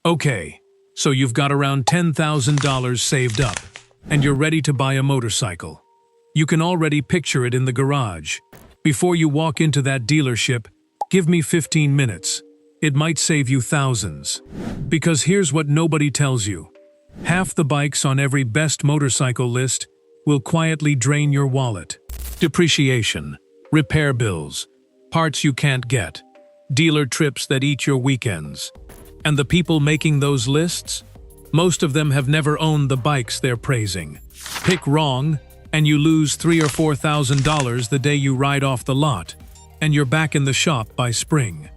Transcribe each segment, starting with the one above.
Okay, so you've got around $10,000 saved up, and you're ready to buy a motorcycle. You can already picture it in the garage. Before you walk into that dealership, give me 15 minutes. It might save you thousands. Because here's what nobody tells you. Half the bikes on every best motorcycle list will quietly drain your wallet. Depreciation, repair bills, parts you can't get, dealer trips that eat your weekends. And the people making those lists? Most of them have never owned the bikes they're praising. Pick wrong, and you lose $3,000 or $4,000 the day you ride off the lot, and you're back in the shop by spring.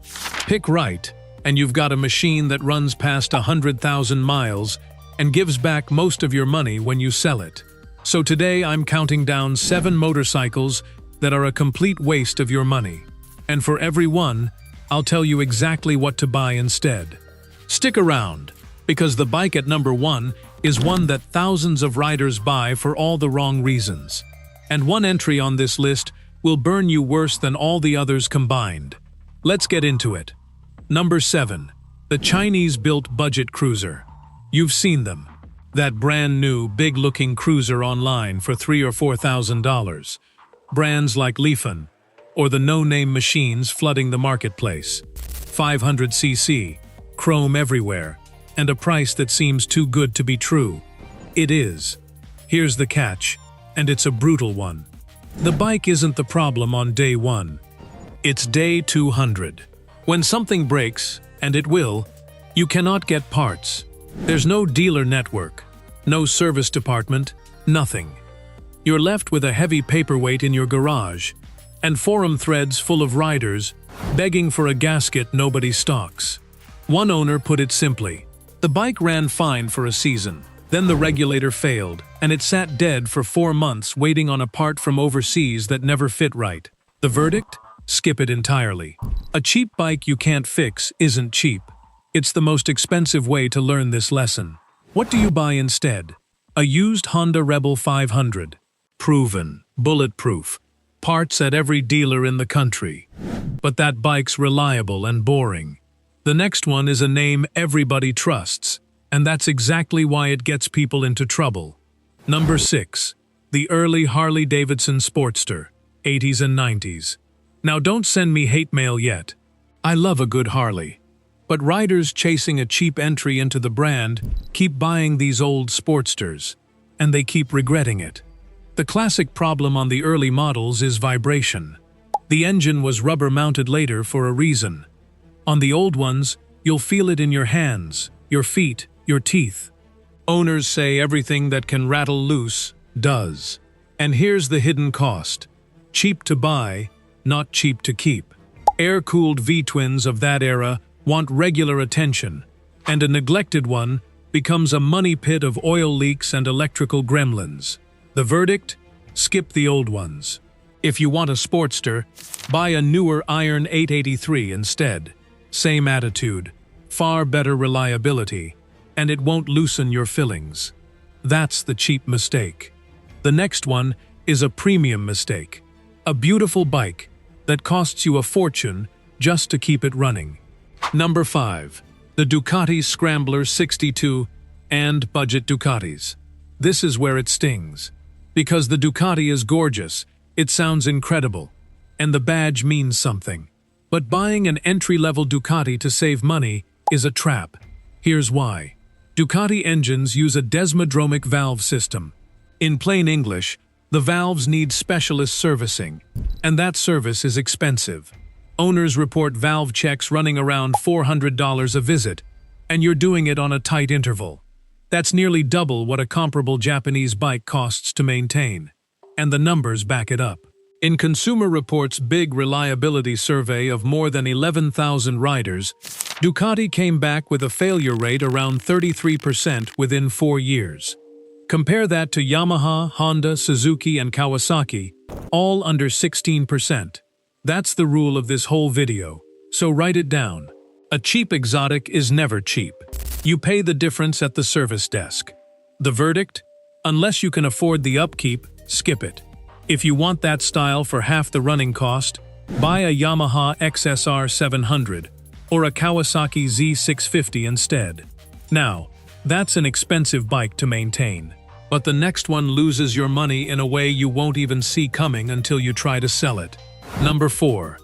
Pick right, and you've got a machine that runs past 100,000 miles and gives back most of your money when you sell it. So today I'm counting down 7 motorcycles that are a complete waste of your money. And for every one, I'll tell you exactly what to buy instead. Stick around, because the bike at number 1 is one that thousands of riders buy for all the wrong reasons. And one entry on this list will burn you worse than all the others combined. Let's get into it. Number 7. The Chinese-built budget cruiser. You've seen them. That brand new, big-looking cruiser online for $3,000 or $4,000. Brands like Lifan, or the no-name machines flooding the marketplace. 500cc, chrome everywhere, and a price that seems too good to be true. It is. Here's the catch, and it's a brutal one. The bike isn't the problem on day 1. It's day 200. When something breaks, and it will, you cannot get parts. There's no dealer network, no service department, nothing. You're left with a heavy paperweight in your garage, and forum threads full of riders begging for a gasket nobody stocks. One owner put it simply: the bike ran fine for a season, then the regulator failed, and it sat dead for 4 months waiting on a part from overseas that never fit right. The verdict? Skip it entirely. A cheap bike you can't fix isn't cheap. It's the most expensive way to learn this lesson. What do you buy instead? A used Honda Rebel 500. Proven, bulletproof, parts at every dealer in the country. But that bike's reliable and boring. The next one is a name everybody trusts, and that's exactly why it gets people into trouble. Number 6. The early Harley-Davidson Sportster, 80s and 90s. Now don't send me hate mail yet. I love a good Harley. But riders chasing a cheap entry into the brand keep buying these old Sportsters, and they keep regretting it. The classic problem on the early models is vibration. The engine was rubber-mounted later for a reason. On the old ones, you'll feel it in your hands, your feet, your teeth. Owners say everything that can rattle loose does. And here's the hidden cost. Cheap to buy, not cheap to keep. Air-cooled V-twins of that era want regular attention, and a neglected one becomes a money pit of oil leaks and electrical gremlins. The verdict? Skip the old ones. If you want a Sportster, buy a newer Iron 883 instead. Same attitude, far better reliability, and it won't loosen your fillings. That's the cheap mistake. The next one is a premium mistake. A beautiful bike that costs you a fortune just to keep it running. Number 5. The Ducati Scrambler 62 and budget Ducatis. This is where it stings. Because the Ducati is gorgeous, it sounds incredible, and the badge means something. But buying an entry-level Ducati to save money is a trap. Here's why. Ducati engines use a desmodromic valve system. In plain English, the valves need specialist servicing, and that service is expensive. Owners report valve checks running around $400 a visit, and you're doing it on a tight interval. That's nearly double what a comparable Japanese bike costs to maintain. And the numbers back it up. In Consumer Reports' big reliability survey of more than 11,000 riders, Ducati came back with a failure rate around 33% within 4 years. Compare that to Yamaha, Honda, Suzuki, and Kawasaki, all under 16%. That's the rule of this whole video, so write it down. A cheap exotic is never cheap. You pay the difference at the service desk. The verdict? Unless you can afford the upkeep, skip it. If you want that style for half the running cost, buy a Yamaha XSR 700 or a Kawasaki Z650 instead. Now, that's an expensive bike to maintain. But the next one loses your money in a way you won't even see coming until you try to sell it. Number 4.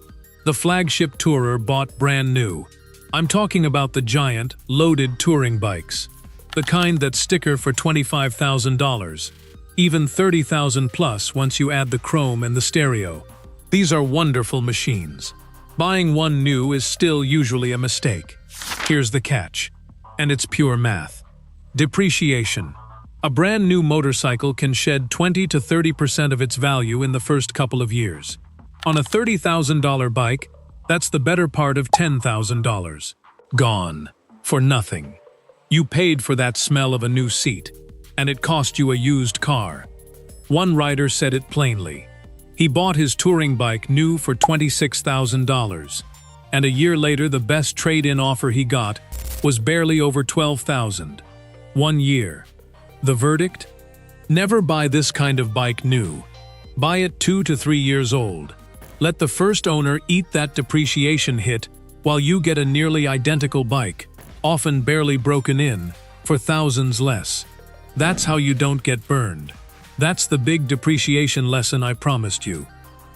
The flagship tourer bought brand new. I'm talking about the giant, loaded touring bikes. The kind that sticker for $25,000. Even $30,000 plus once you add the chrome and the stereo. These are wonderful machines. Buying one new is still usually a mistake. Here's the catch. And it's pure math. Depreciation. A brand new motorcycle can shed 20 to 30% of its value in the first couple of years. On a $30,000 bike, that's the better part of $10,000. Gone. For nothing. You paid for that smell of a new seat, and it cost you a used car. One rider said it plainly. He bought his touring bike new for $26,000, and a year later the best trade-in offer he got was barely over $12,000. 1 year. The verdict? Never buy this kind of bike new. Buy it 2 to 3 years old. Let the first owner eat that depreciation hit while you get a nearly identical bike, often barely broken in, for thousands less. That's how you don't get burned. That's the big depreciation lesson I promised you.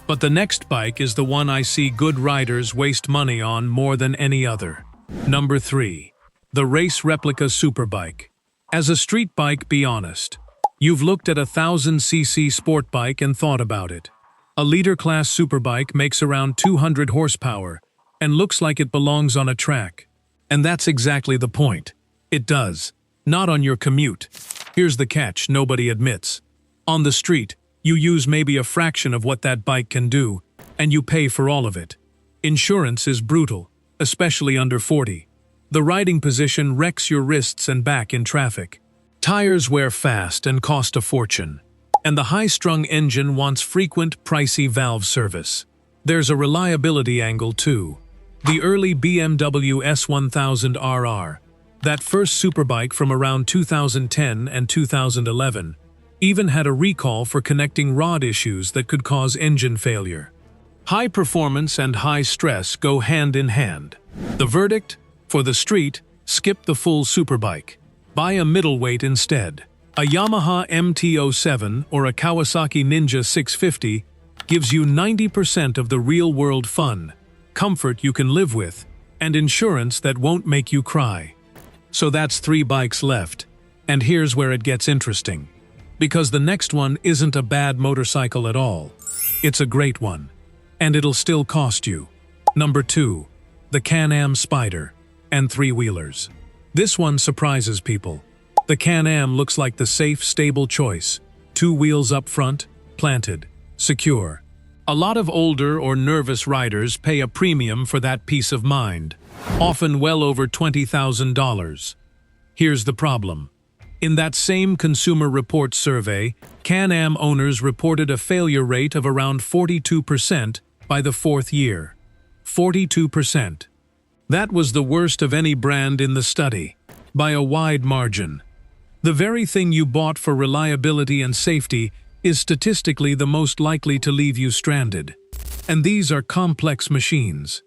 But the next bike is the one I see good riders waste money on more than any other. Number 3. The race replica superbike. As a street bike, be honest. You've looked at a 1000cc sport bike and thought about it. A leader-class superbike makes around 200 horsepower and looks like it belongs on a track. And that's exactly the point. It does. Not on your commute. Here's the catch nobody admits. On the street, you use maybe a fraction of what that bike can do, and you pay for all of it. Insurance is brutal, especially under 40. The riding position wrecks your wrists and back in traffic. Tires wear fast and cost a fortune. And the high-strung engine wants frequent, pricey valve service. There's a reliability angle too. The early BMW S1000RR, that first superbike from around 2010 and 2011, even had a recall for connecting rod issues that could cause engine failure. High performance and high stress go hand in hand. The verdict? For the street, skip the full superbike. Buy a middleweight instead. A Yamaha MT-07 or a Kawasaki Ninja 650 gives you 90% of the real-world fun, comfort you can live with, and insurance that won't make you cry. So that's 3 bikes left. And here's where it gets interesting. Because the next one isn't a bad motorcycle at all. It's a great one. And it'll still cost you. Number 2. The Can-Am Spyder. And 3-wheelers. This one surprises people. The Can-Am looks like the safe, stable choice. 2 wheels up front, planted, secure. A lot of older or nervous riders pay a premium for that peace of mind, often well over $20,000. Here's the problem. In that same Consumer Reports survey, Can-Am owners reported a failure rate of around 42% by the 4th year. 42%. That was the worst of any brand in the study, by a wide margin. The very thing you bought for reliability and safety is statistically the most likely to leave you stranded. And these are complex machines.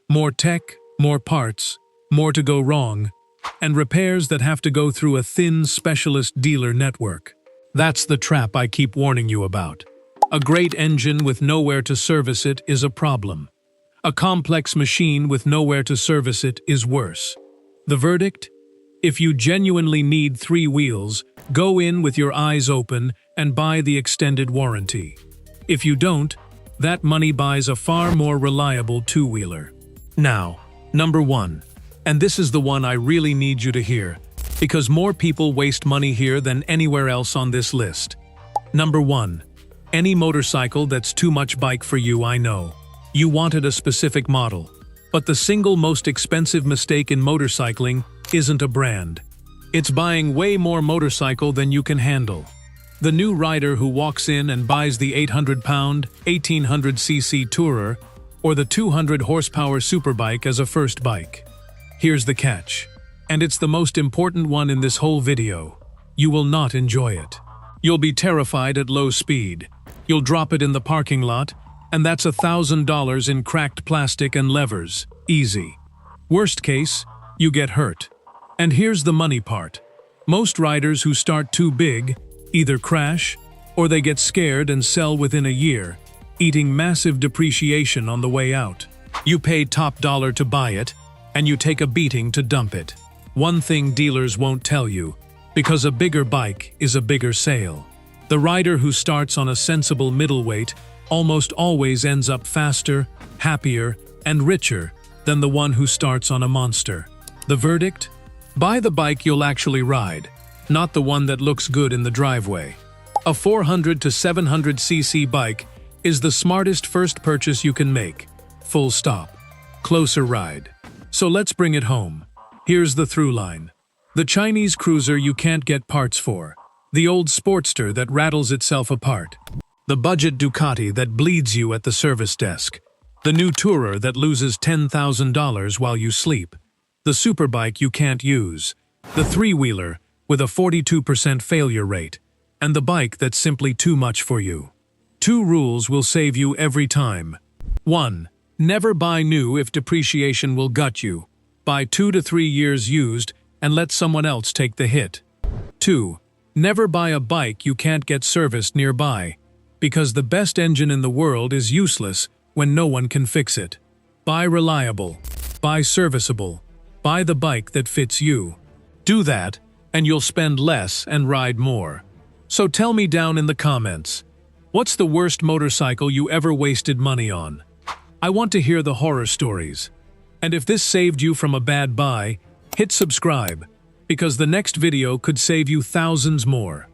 More tech, more parts, more to go wrong, and repairs that have to go through a thin specialist dealer network. That's the trap I keep warning you about. A great engine with nowhere to service it is a problem. A complex machine with nowhere to service it is worse. The verdict? If you genuinely need 3 wheels, go in with your eyes open and buy the extended warranty. If you don't, that money buys a far more reliable 2-wheeler. Now, number 1. And this is the one I really need you to hear, because more people waste money here than anywhere else on this list. Number 1. Any motorcycle that's too much bike for you, I know. You wanted a specific model. But the single most expensive mistake in motorcycling isn't a brand. It's buying way more motorcycle than you can handle. The new rider who walks in and buys the 800-pound, 1800cc tourer or the 200-horsepower superbike as a first bike. Here's the catch. And it's the most important one in this whole video. You will not enjoy it. You'll be terrified at low speed. You'll drop it in the parking lot, and that's $1,000 in cracked plastic and levers. Easy. Worst case, you get hurt. And here's the money part. Most riders who start too big either crash or they get scared and sell within a year, eating massive depreciation on the way out. You pay top dollar to buy it, and you take a beating to dump it. One thing dealers won't tell you, because a bigger bike is a bigger sale. The rider who starts on a sensible middleweight almost always ends up faster, happier, and richer than the one who starts on a monster. The verdict? Buy the bike you'll actually ride, not the one that looks good in the driveway. A 400 to 700cc bike is the smartest first purchase you can make. Full stop. Closer ride. So let's bring it home. Here's the through line. The Chinese cruiser you can't get parts for. The old Sportster that rattles itself apart. The budget Ducati that bleeds you at the service desk. The new Tourer that loses $10,000 while you sleep. The superbike you can't use. The three-wheeler with a 42% failure rate. And the bike that's simply too much for you. 2 rules will save you every time. 1. Never buy new if depreciation will gut you. Buy 2 to 3 years used and let someone else take the hit. 2. Never buy a bike you can't get serviced nearby, because the best engine in the world is useless when no one can fix it. Buy reliable. Buy serviceable. Buy the bike that fits you. Do that, and you'll spend less and ride more. So tell me down in the comments, what's the worst motorcycle you ever wasted money on? I want to hear the horror stories. And if this saved you from a bad buy, hit subscribe, because the next video could save you thousands more.